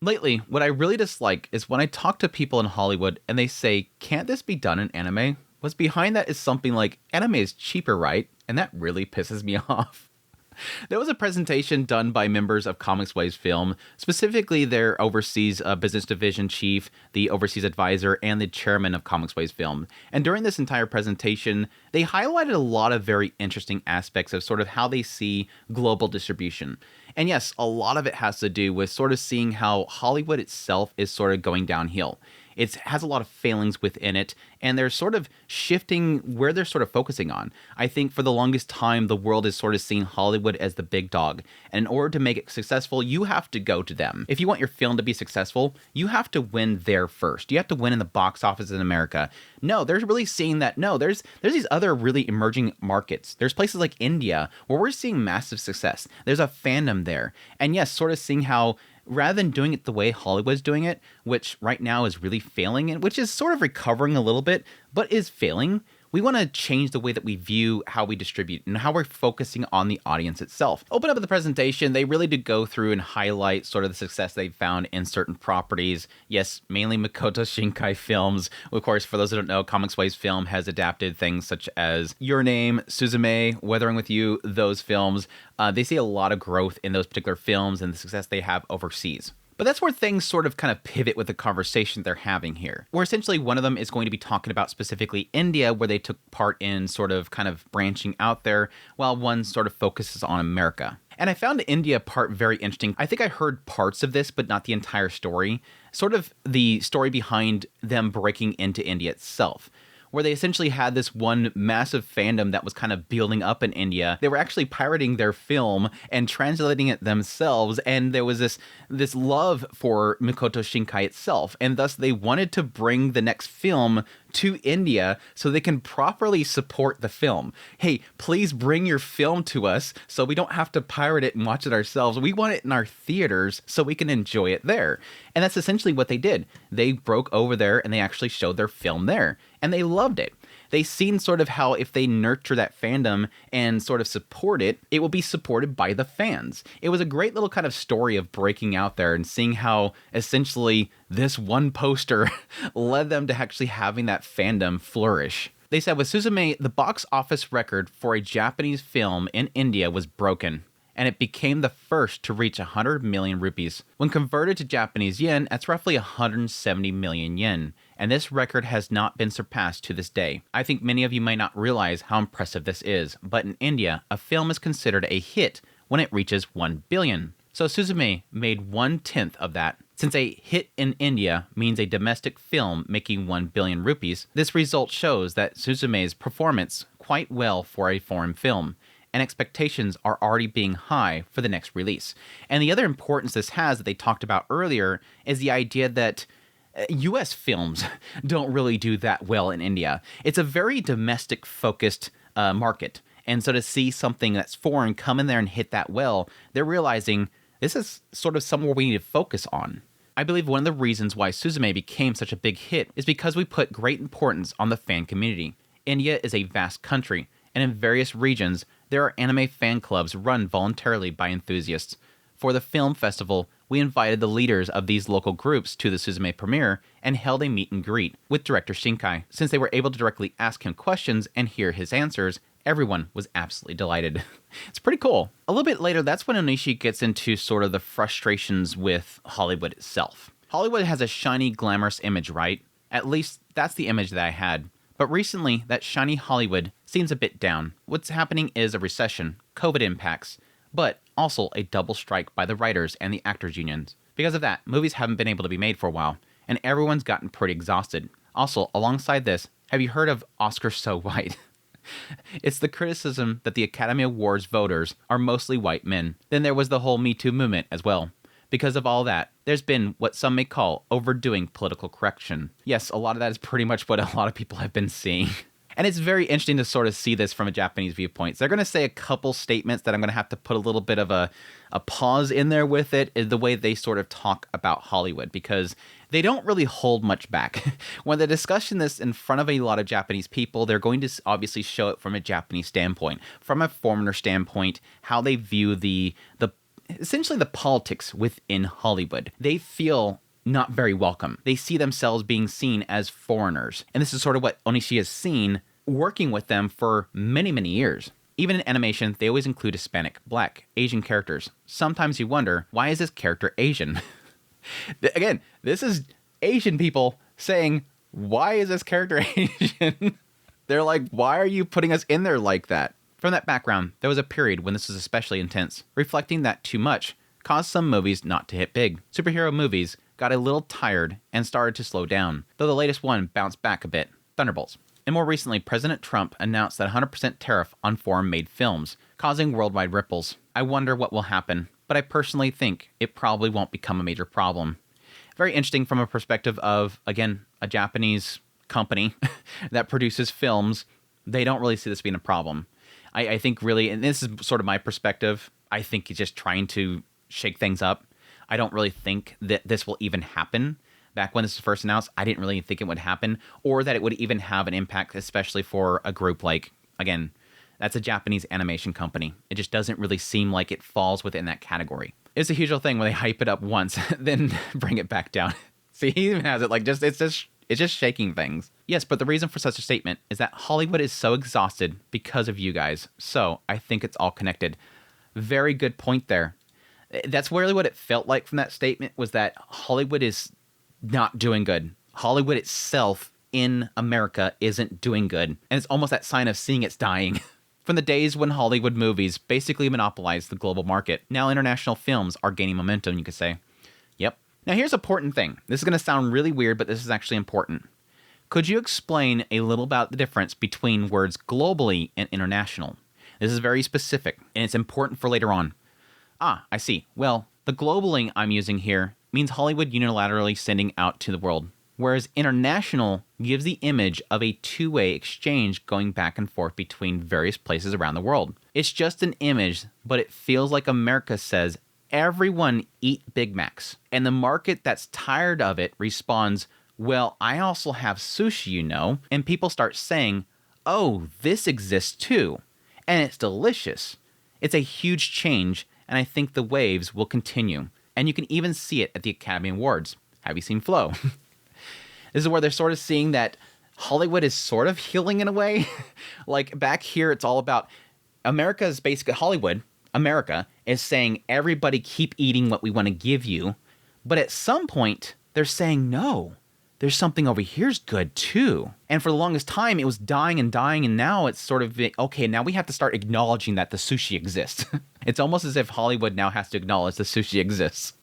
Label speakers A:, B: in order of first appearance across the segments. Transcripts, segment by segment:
A: Lately, what I really dislike is when I talk to people in Hollywood and they say, can't this be done in anime? What's behind that is something like, anime is cheaper, right? And that really pisses me off. There was a presentation done by members of Comics Waves Film, specifically their overseas business division chief, the overseas advisor, and the chairman of Comics Waves Film. And during this entire presentation, they highlighted a lot of very interesting aspects of sort of how they see global distribution. And yes, a lot of it has to do with sort of seeing how Hollywood itself is sort of going downhill. It has a lot of failings within it, and they're sort of shifting where they're sort of focusing on. I think for the longest time, the world has sort of seen Hollywood as the big dog. And in order to make it successful, you have to go to them. If you want your film to be successful, you have to win there first. You have to win in the box office in America. No, they're really seeing that, no, there's these other really emerging markets. There's places like India where we're seeing massive success. There's a fandom there. And yes, sort of seeing how rather than doing it the way Hollywood's doing it, which right now is really failing, and which is sort of recovering a little bit, but is failing, we want to change the way that we view how we distribute and how we're focusing on the audience itself. Open up the presentation, they really did go through and highlight sort of the success they've found in certain properties. Yes, mainly Makoto Shinkai films. Of course, for those who don't know, Comics Waves Film has adapted things such as Your Name, Suzume, Weathering with You, those films. They see a lot of growth in those particular films and the success they have overseas. But that's where things sort of kind of pivot with the conversation they're having here. Where essentially one of them is going to be talking about specifically India, where they took part in sort of kind of branching out there, while one sort of focuses on America. And I found the India part very interesting. I think I heard parts of this, but not the entire story. Sort of the story behind them breaking into India itself, where they essentially had this one massive fandom that was kind of building up in India. They were actually pirating their film and translating it themselves, and there was this love for Makoto Shinkai itself, and thus they wanted to bring the next film to India so they can properly support the film. Hey, please bring your film to us so we don't have to pirate it and watch it ourselves. We want it in our theaters so we can enjoy it there. And that's essentially what they did. They broke over there and they actually showed their film there, and they loved it. They seen sort of how if they nurture that fandom and sort of support it, it will be supported by the fans. It was a great little kind of story of breaking out there and seeing how essentially this one poster led them to actually having that fandom flourish. They said with Suzume, the box office record for a Japanese film in India was broken, and it became the first to reach 100 million rupees. When converted to Japanese yen, that's roughly 170 million yen, and this record has not been surpassed to this day. I think many of you might not realize how impressive this is, but in India, a film is considered a hit when it reaches 1 billion. So Suzume made 1/10 of that. Since a hit in India means a domestic film making 1 billion rupees, this result shows that Suzume's performance quite well for a foreign film, and expectations are already being high for the next release. And the other importance this has that they talked about earlier is the idea that US films don't really do that well in India. It's a very domestic-focused market. And so to see something that's foreign come in there and hit that well, they're realizing this is sort of somewhere we need to focus on. I believe one of the reasons why Suzume became such a big hit is because we put great importance on the fan community. India is a vast country, and in various regions, there are anime fan clubs run voluntarily by enthusiasts. For the film festival, we invited the leaders of these local groups to the Suzume premiere and held a meet and greet with director Shinkai. Since they were able to directly ask him questions and hear his answers, everyone was absolutely delighted. It's pretty cool. A little bit later, that's when Onishi gets into sort of the frustrations with Hollywood itself. Hollywood has a shiny, glamorous image, right? At least that's the image that I had. But recently, that shiny Hollywood seems a bit down. What's happening is a recession, COVID impacts, but also a double strike by the writers and the actors unions. Because of that, movies haven't been able to be made for a while, and everyone's gotten pretty exhausted. Also, alongside this, have you heard of Oscar So White? It's the criticism that the Academy Awards voters are mostly white men. Then there was the whole Me Too movement as well. Because of all that, there's been what some may call overdoing political correction. Yes, a lot of that is pretty much what a lot of people have been seeing. And it's very interesting to sort of see this from a Japanese viewpoint. So they're going to say a couple statements that I'm going to have to put a little bit of a pause in there with it, is the way they sort of talk about Hollywood, because they don't really hold much back. When they're discussing this in front of a lot of Japanese people, they're going to obviously show it from a Japanese standpoint, from a foreigner standpoint, how they view the essentially the politics within Hollywood. They feel not very welcome. They see themselves being seen as foreigners. And this is sort of what Onishi has seen working with them for many, many years. Even in animation, they always include Hispanic, Black, Asian characters. Sometimes you wonder, why is this character Asian? Again, this is Asian people saying, why is this character Asian? They're like, why are you putting us in there like that? From that background, there was a period when this was especially intense, reflecting that too much caused some movies not to hit big. Superhero movies got a little tired and started to slow down, though the latest one bounced back a bit, Thunderbolts. And more recently, President Trump announced that 100% tariff on foreign-made films, causing worldwide ripples. I wonder what will happen, but I personally think it probably won't become a major problem. Very interesting from a perspective of, again, a Japanese company that produces films. They don't really see this being a problem. I think really, and this is sort of my perspective, I think he's just trying to shake things up. I don't really think that this will even happen. Back when this was first announced, I didn't really think it would happen, or that it would even have an impact, especially for a group like, again, that's a Japanese animation company. It just doesn't really seem like it falls within that category. It's a huge thing when they hype it up once, then bring it back down. See, he even has it like it's just shaking things. Yes, but the reason for such a statement is that Hollywood is so exhausted because of you guys. So I think it's all connected. Very good point there. That's really what it felt like from that statement, was that Hollywood is not doing good. Hollywood itself in America isn't doing good. And it's almost that sign of seeing it's dying. From the days when Hollywood movies basically monopolized the global market, now international films are gaining momentum, you could say. Yep. Now here's an important thing. This is going to sound really weird, but this is actually important. Could you explain a little about the difference between words globally and international? This is very specific, and it's important for later on. Ah, I see. Well, the globaling I'm using here means Hollywood unilaterally sending out to the world, whereas international gives the image of a two-way exchange going back and forth between various places around the world. It's just an image, but it feels like America says, everyone eat Big Macs. And the market that's tired of it responds, well, I also have sushi, you know. And people start saying, oh, this exists too. And it's delicious. It's a huge change, and I think the waves will continue. And you can even see it at the Academy Awards. Have you seen Flow? This is where they're sort of seeing that Hollywood is sort of healing in a way. Like back here, it's all about America's basically Hollywood. America is saying, everybody keep eating what we want to give you. But at some point, they're saying, no, there's something over here's good too. And for the longest time, it was dying, and now it's sort of, okay, now we have to start acknowledging that the sushi exists. It's almost as if Hollywood now has to acknowledge the sushi exists.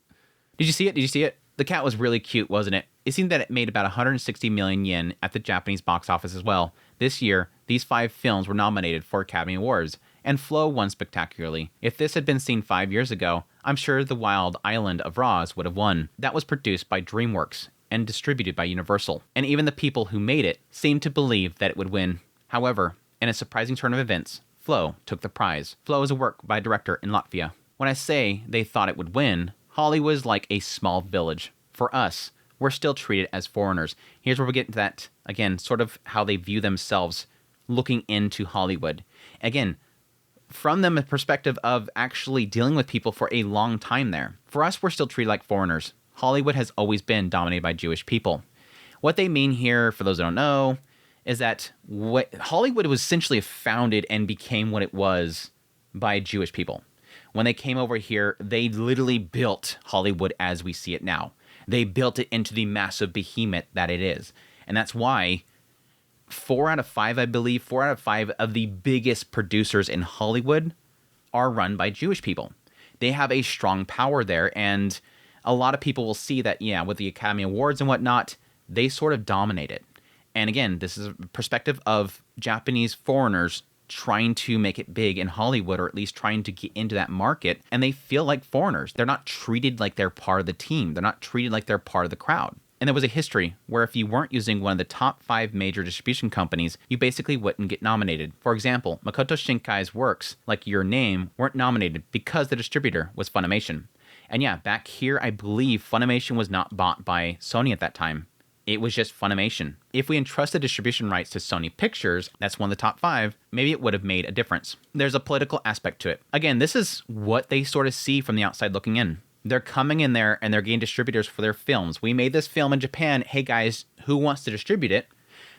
A: Did you see it? Did you see it? The cat was really cute, wasn't it? It seemed that it made about 160 million yen at the Japanese box office as well. This year, these 5 films were nominated for Academy Awards, and Flow won spectacularly. If this had been seen 5 years ago, I'm sure The Wild Island of Roz would have won. That was produced by DreamWorks and distributed by Universal, and even the people who made it seemed to believe that it would win. However, in a surprising turn of events, Flow took the prize. Flow is a work by a director in Latvia. When I say they thought it would win, Hollywood is like a small village. For us, we're still treated as foreigners. Here's where we get into that, again, sort of how they view themselves looking into Hollywood. Again, from them a perspective of actually dealing with people for a long time there. For us, we're still treated like foreigners. Hollywood has always been dominated by Jewish people. What they mean here, for those who don't know, is that Hollywood was essentially founded and became what it was by Jewish people. When they came over here, they literally built Hollywood as we see it now. They built it into the massive behemoth that it is. And that's why 4 out of 5, I believe, 4 out of 5 of the biggest producers in Hollywood are run by Jewish people. They have a strong power there, and a lot of people will see that, yeah, with the Academy Awards and whatnot, they sort of dominate it. And again, this is a perspective of Japanese foreigners trying to make it big in Hollywood, or at least trying to get into that market, and they feel like foreigners. They're not treated like they're part of the team. They're not treated like they're part of the crowd. And there was a history where if you weren't using one of the top 5 major distribution companies, you basically wouldn't get nominated. For example, Makoto Shinkai's works, like Your Name, weren't nominated because the distributor was Funimation. And yeah, back here, I believe Funimation was not bought by Sony at that time. It was just Funimation. If we entrusted distribution rights to Sony Pictures, that's one of the top 5, maybe it would have made a difference. There's a political aspect to it. Again, this is what they sort of see from the outside looking in. They're coming in there and they're getting distributors for their films. We made this film in Japan. Hey guys, who wants to distribute it?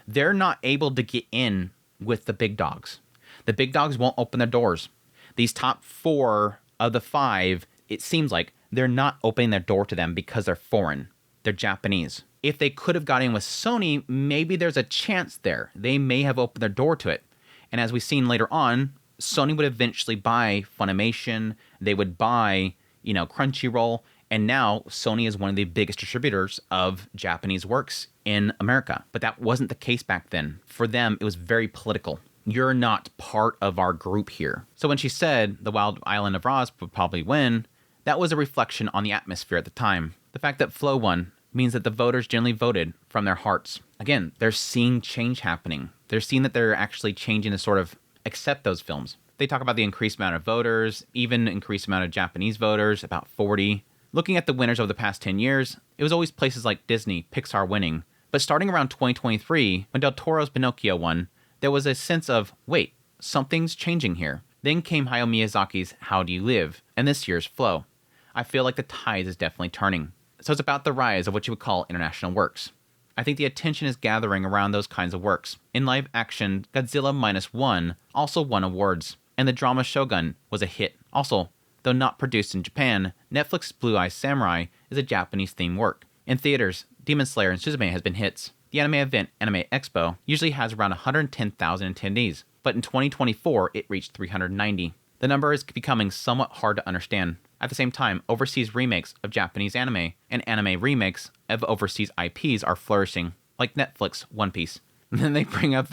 A: They're not able to get in with the big dogs. The big dogs won't open their doors. These top 4 of the 5, it seems like they're not opening their door to them because they're foreign. They're Japanese. If they could have got in with Sony, maybe there's a chance there. They may have opened their door to it. And as we've seen later on, Sony would eventually buy Funimation. They would buy, Crunchyroll. And now Sony is one of the biggest distributors of Japanese works in America. But that wasn't the case back then. For them, it was very political. You're not part of our group here. So when she said the Wild Island of Roz would probably win, that was a reflection on the atmosphere at the time. The fact that Flow won means that the voters generally voted from their hearts. Again, they're seeing change happening. They're seeing that they're actually changing to sort of accept those films. They talk about the increased amount of voters, even increased amount of Japanese voters, about 40. Looking at the winners over the past 10 years, it was always places like Disney, Pixar winning. But starting around 2023, when Del Toro's Pinocchio won, there was a sense of, wait, something's changing here. Then came Hayao Miyazaki's How Do You Live, and this year's Flow. I feel like the tide is definitely turning. So it's about the rise of what you would call international works. I think the attention is gathering around those kinds of works. In live action, Godzilla Minus One also won awards, and the drama Shogun was a hit. Also, though not produced in Japan, Netflix's Blue Eye Samurai is a Japanese-themed work. In theaters, Demon Slayer and Suzume has been hits. The anime event, Anime Expo, usually has around 110,000 attendees, but in 2024, it reached 390. The number is becoming somewhat hard to understand. At the same time, overseas remakes of Japanese anime and anime remakes of overseas IPs are flourishing, like Netflix One Piece. And then they bring up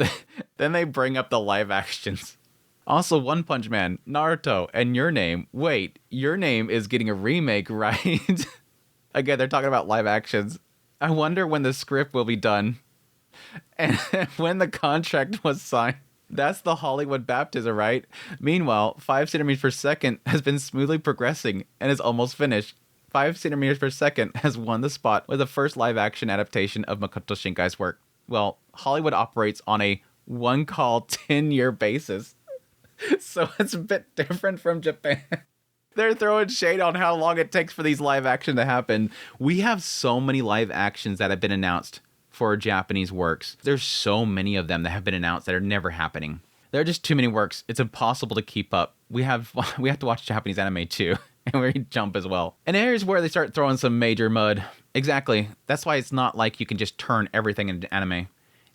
A: the live actions. Also, One Punch Man, Naruto, and Your Name. Wait, Your Name is getting a remake, right? Again, they're talking about live actions. I wonder when the script will be done and when the contract was signed. That's the Hollywood baptism, right? Meanwhile, 5 centimeters per second has been smoothly progressing and is almost finished. 5 centimeters per second has won the spot with the first live-action adaptation of Makoto Shinkai's work. Well, Hollywood operates on a one-call, 10-year basis, so it's a bit different from Japan. They're throwing shade on how long it takes for these live action to happen. We have so many live actions that have been announced for Japanese works. There's so many of them that have been announced that are never happening. There are just too many works. It's impossible to keep up. We have to watch Japanese anime too, and we jump as well. And here's where they start throwing some major mud. Exactly. That's why it's not like you can just turn everything into anime.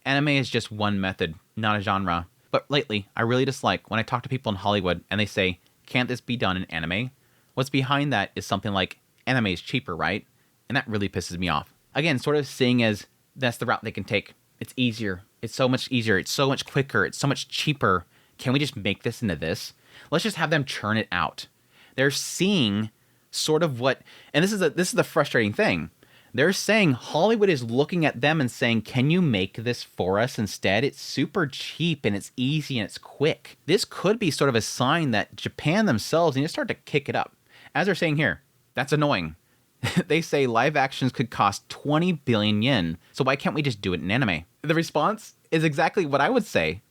A: Anime is just one method, not a genre. But lately, I really dislike when I talk to people in Hollywood and they say, can't this be done in anime? What's behind that is something like, anime is cheaper, right? And that really pisses me off. Again, sort of seeing as that's the route they can take. It's easier. It's so much easier. It's so much quicker. It's so much cheaper. Can we just make this into this? Let's just have them churn it out. They're seeing sort of what, and this is the frustrating thing. They're saying Hollywood is looking at them and saying, can you make this for us instead? It's super cheap and it's easy and it's quick. This could be sort of a sign that Japan themselves need to start to kick it up. As they're saying here, that's annoying. They say live actions could cost 20 billion yen, so why can't we just do it in anime? The response is exactly what I would say.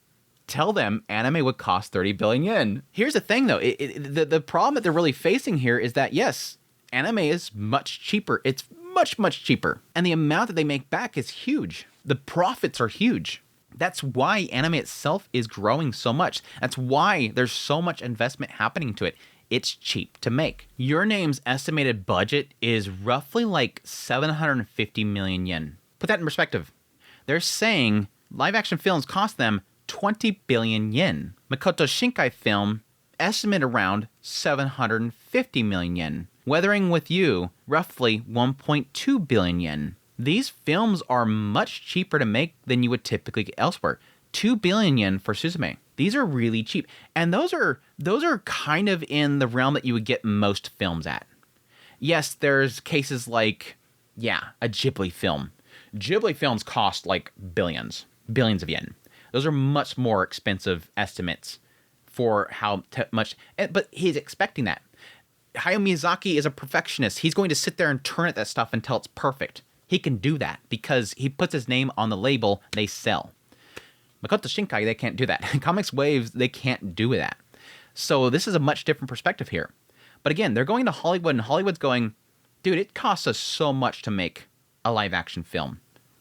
A: Tell them anime would cost 30 billion yen. Here's the thing though, the problem that they're really facing here is that yes, anime is much cheaper. It's much, much cheaper. And the amount that they make back is huge. The profits are huge. That's why anime itself is growing so much. That's why there's so much investment happening to it. It's cheap to make. Your Name's estimated budget is roughly like 750 million yen. Put that in perspective. They're saying live action films cost them 20 billion yen. Makoto Shinkai film estimated around 750 million yen. Weathering with You, roughly 1.2 billion yen. These films are much cheaper to make than you would typically get elsewhere. 2 billion yen for Suzume. These are really cheap. And those are kind of in the realm that you would get most films at. Yes, there's cases like, a Ghibli film. Ghibli films cost like billions of yen. Those are much more expensive estimates for how much, but he's expecting that. Hayao Miyazaki is a perfectionist. He's going to sit there and turn at that stuff until it's perfect. He can do that because he puts his name on the label, they sell. Makoto Shinkai, they can't do that. CoMix Waves, they can't do that. So this is a much different perspective here. But again, they're going to Hollywood, and Hollywood's going, dude, it costs us so much to make a live-action film.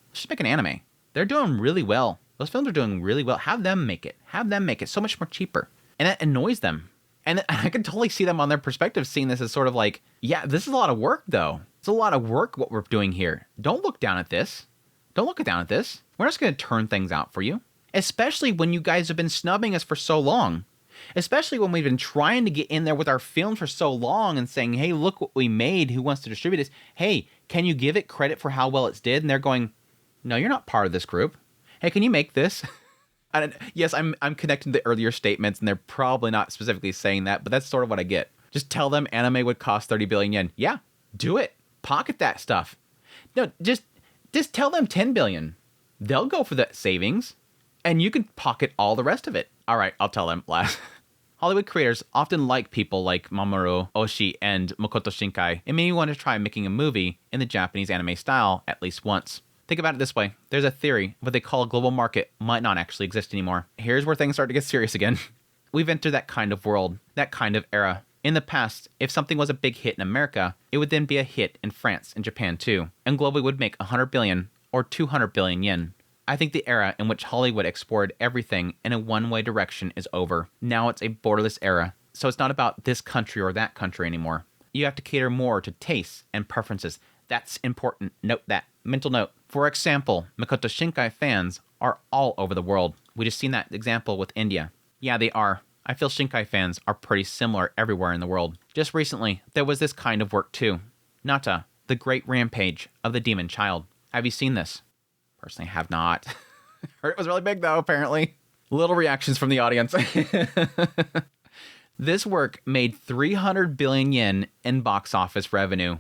A: Let's just make an anime. They're doing really well. Those films are doing really well. Have them make it. Have them make it so much more cheaper. And that annoys them. And I can totally see them on their perspective seeing this as sort of like, yeah, this is a lot of work, though. It's a lot of work what we're doing here. Don't look down at this. Don't look down at this. We're just going to turn things out for you. Especially when you guys have been snubbing us for so long. Especially when we've been trying to get in there with our films for so long and saying, hey, look what we made. Who wants to distribute this? Hey, can you give it credit for how well it's did? And they're going, no, you're not part of this group. Hey, can you make this? Yes, I'm connecting to the earlier statements, and they're probably not specifically saying that, but that's sort of what I get. Just tell them anime would cost 30 billion yen. Yeah, do it. Pocket that stuff. No, just tell them 10 billion. They'll go for the savings, and you can pocket all the rest of it. All right, I'll tell them last. Hollywood creators often like people like Mamoru Oshii and Makoto Shinkai, and maybe want to try making a movie in the Japanese anime style at least once. Think about it this way. There's a theory what they call a global market might not actually exist anymore. Here's where things start to get serious again. We've entered that kind of world, that kind of era. In the past, if something was a big hit in America, it would then be a hit in France and Japan too, and globally would make 100 billion or 200 billion yen. I think the era in which Hollywood exported everything in a one-way direction is over. Now it's a borderless era, so it's not about this country or that country anymore. You have to cater more to tastes and preferences. That's important. Note that. Mental note. For example, Makoto Shinkai fans are all over the world. We just seen that example with India. Yeah, they are. I feel Shinkai fans are pretty similar everywhere in the world. Just recently, there was this kind of work too. Nata, the Great Rampage of the Demon Child. Have you seen this? Personally, I have not. Heard it was really big though, apparently. Little reactions from the audience. This work made 300 billion yen in box office revenue.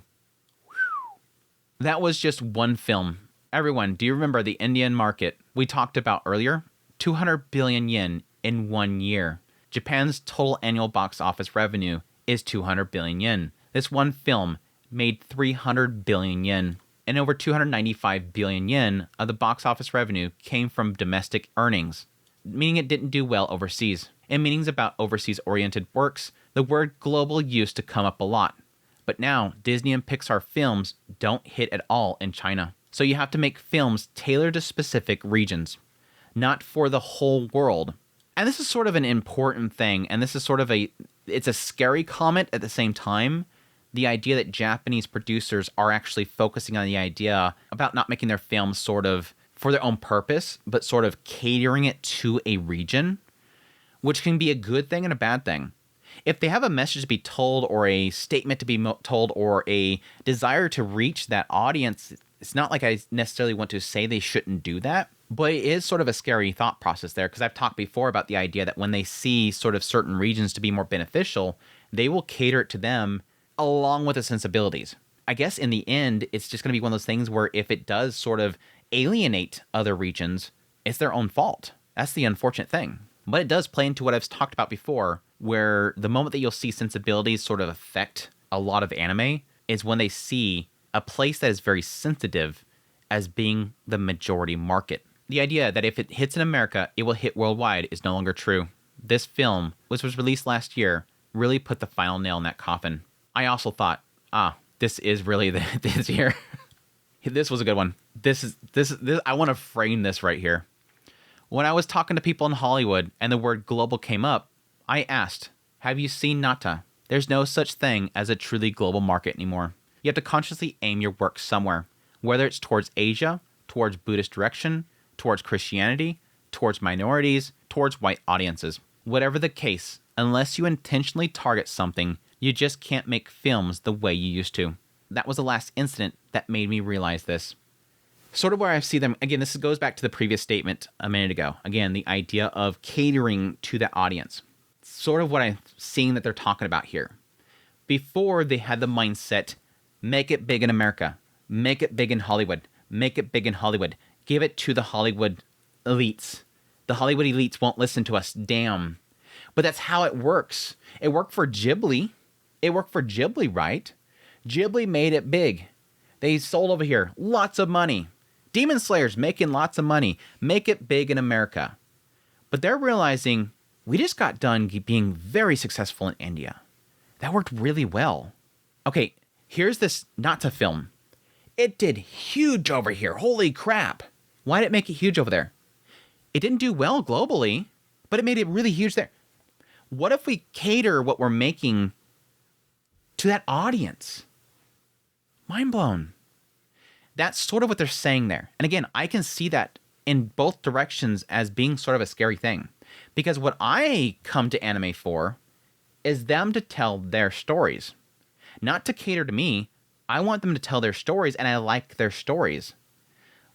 A: That was just one film. Everyone, do you remember the Indian market we talked about earlier? 200 billion yen in 1 year. Japan's total annual box office revenue is 200 billion yen. This one film made 300 billion yen. And over 295 billion yen of the box office revenue came from domestic earnings, meaning it didn't do well overseas. In meetings about overseas-oriented works, the word global used to come up a lot. But now, Disney and Pixar films don't hit at all in China. So you have to make films tailored to specific regions, not for the whole world. And this is sort of an important thing, and this is sort of it's a scary comment at the same time. The idea that Japanese producers are actually focusing on the idea about not making their films sort of for their own purpose, but sort of catering it to a region, which can be a good thing and a bad thing. If they have a message to be told or a statement to be told or a desire to reach that audience, it's not like I necessarily want to say they shouldn't do that, but it is sort of a scary thought process there because I've talked before about the idea that when they see sort of certain regions to be more beneficial, they will cater it to them along with the sensibilities. I guess in the end, it's just going to be one of those things where if it does sort of alienate other regions, it's their own fault. That's the unfortunate thing. But it does play into what I've talked about before, where the moment that you'll see sensibilities sort of affect a lot of anime is when they see a place that is very sensitive as being the majority market. The idea that if it hits in America, it will hit worldwide is no longer true. This film, which was released last year, really put the final nail in that coffin. I also thought, this is really this year. This was a good one. This I want to frame this right here. When I was talking to people in Hollywood and the word global came up, I asked, have you seen Nata? There's no such thing as a truly global market anymore. You have to consciously aim your work somewhere, whether it's towards Asia, towards Buddhist direction, towards Christianity, towards minorities, towards white audiences. Whatever the case, unless you intentionally target something, you just can't make films the way you used to. That was the last incident that made me realize this. Sort of where I see them, again, this goes back to the previous statement a minute ago. Again, the idea of catering to that audience. Sort of what I'm seeing that they're talking about here. Before, they had the mindset, make it big in America, make it big in Hollywood, make it big in Hollywood, give it to the Hollywood elites. The Hollywood elites won't listen to us, damn. But that's how it works. It worked for Ghibli. It worked for Ghibli, right? Ghibli made it big. They sold over here. Lots of money. Demon Slayer's making lots of money. Make it big in America. But they're realizing we just got done being very successful in India. That worked really well. Okay, here's this not to film. It did huge over here. Holy crap. Why did it make it huge over there? It didn't do well globally, but it made it really huge there. What if we cater what we're making to that audience? Mind blown. That's sort of what they're saying there. And again, I can see that in both directions as being sort of a scary thing. Because what I come to anime for is them to tell their stories. Not to cater to me. I want them to tell their stories, and I like their stories.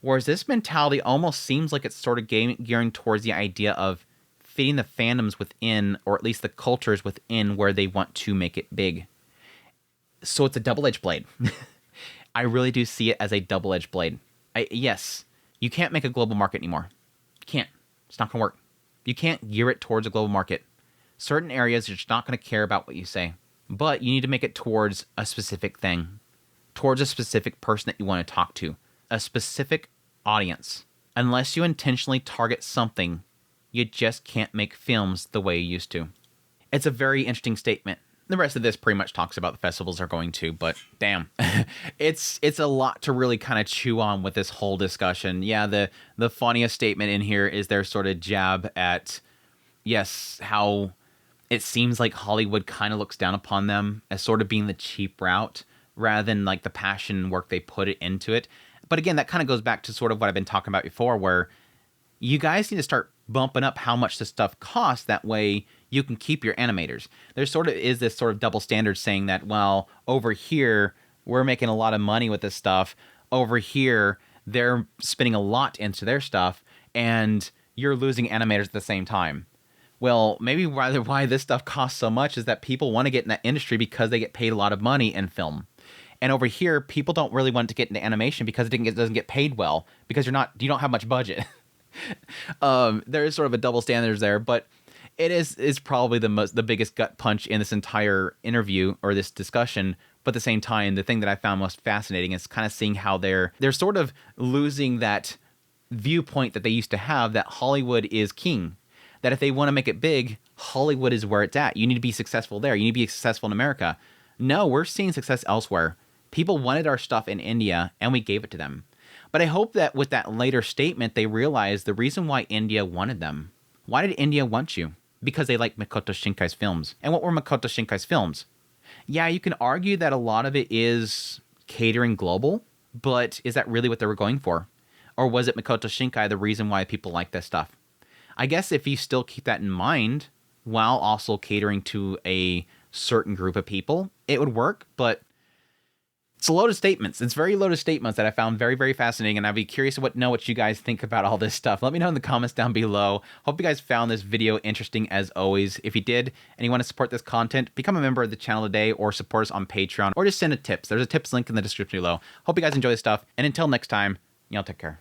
A: Whereas this mentality almost seems like it's sort of gearing towards the idea of fitting the fandoms within, or at least the cultures within, where they want to make it big. So it's a double-edged blade. I really do see it as a double-edged blade. Yes, you can't make a global market anymore. You can't. It's not going to work. You can't gear it towards a global market. Certain areas are just not going to care about what you say. But you need to make it towards a specific thing. Towards a specific person that you want to talk to. A specific audience. Unless you intentionally target something, you just can't make films the way you used to. It's a very interesting statement. The rest of this pretty much talks about the festivals are going to, but damn. it's a lot to really kind of chew on with this whole discussion. Yeah, the funniest statement in here is their sort of jab at, yes, how it seems like Hollywood kind of looks down upon them as sort of being the cheap route rather than like the passion work they put it into it. But again, that kind of goes back to sort of what I've been talking about before, where you guys need to start bumping up how much this stuff costs. That way you can keep your animators. There sort of is this sort of double standard saying that, well, over here, we're making a lot of money with this stuff. Over here, they're spending a lot into their stuff, and you're losing animators at the same time. Well, maybe why this stuff costs so much is that people want to get in that industry because they get paid a lot of money in film. And over here, people don't really want to get into animation because it doesn't get paid well, because you don't have much budget. There is sort of a double standards there, but it is probably the biggest gut punch in this entire interview or this discussion. But at the same time, the thing that I found most fascinating is kind of seeing how they're sort of losing that viewpoint that they used to have, that Hollywood is king. That if they want to make it big, Hollywood is where it's at. You need to be successful there. You need to be successful in America. No, we're seeing success elsewhere. People wanted our stuff in India, and we gave it to them. But I hope that with that later statement, they realized the reason why India wanted them. Why did India want you? Because they like Makoto Shinkai's films. And what were Makoto Shinkai's films? Yeah, you can argue that a lot of it is catering global, but is that really what they were going for? Or was it Makoto Shinkai the reason why people like this stuff? I guess if you still keep that in mind, while also catering to a certain group of people, it would work, but it's a load of statements. It's very loaded statements that I found very, very fascinating, and I'd be curious to know what you guys think about all this stuff. Let me know in the comments down below. Hope you guys found this video interesting as always. If you did, and you want to support this content, become a member of the channel today, or support us on Patreon, or just send a tips. There's a tips link in the description below. Hope you guys enjoy this stuff, and until next time, y'all take care.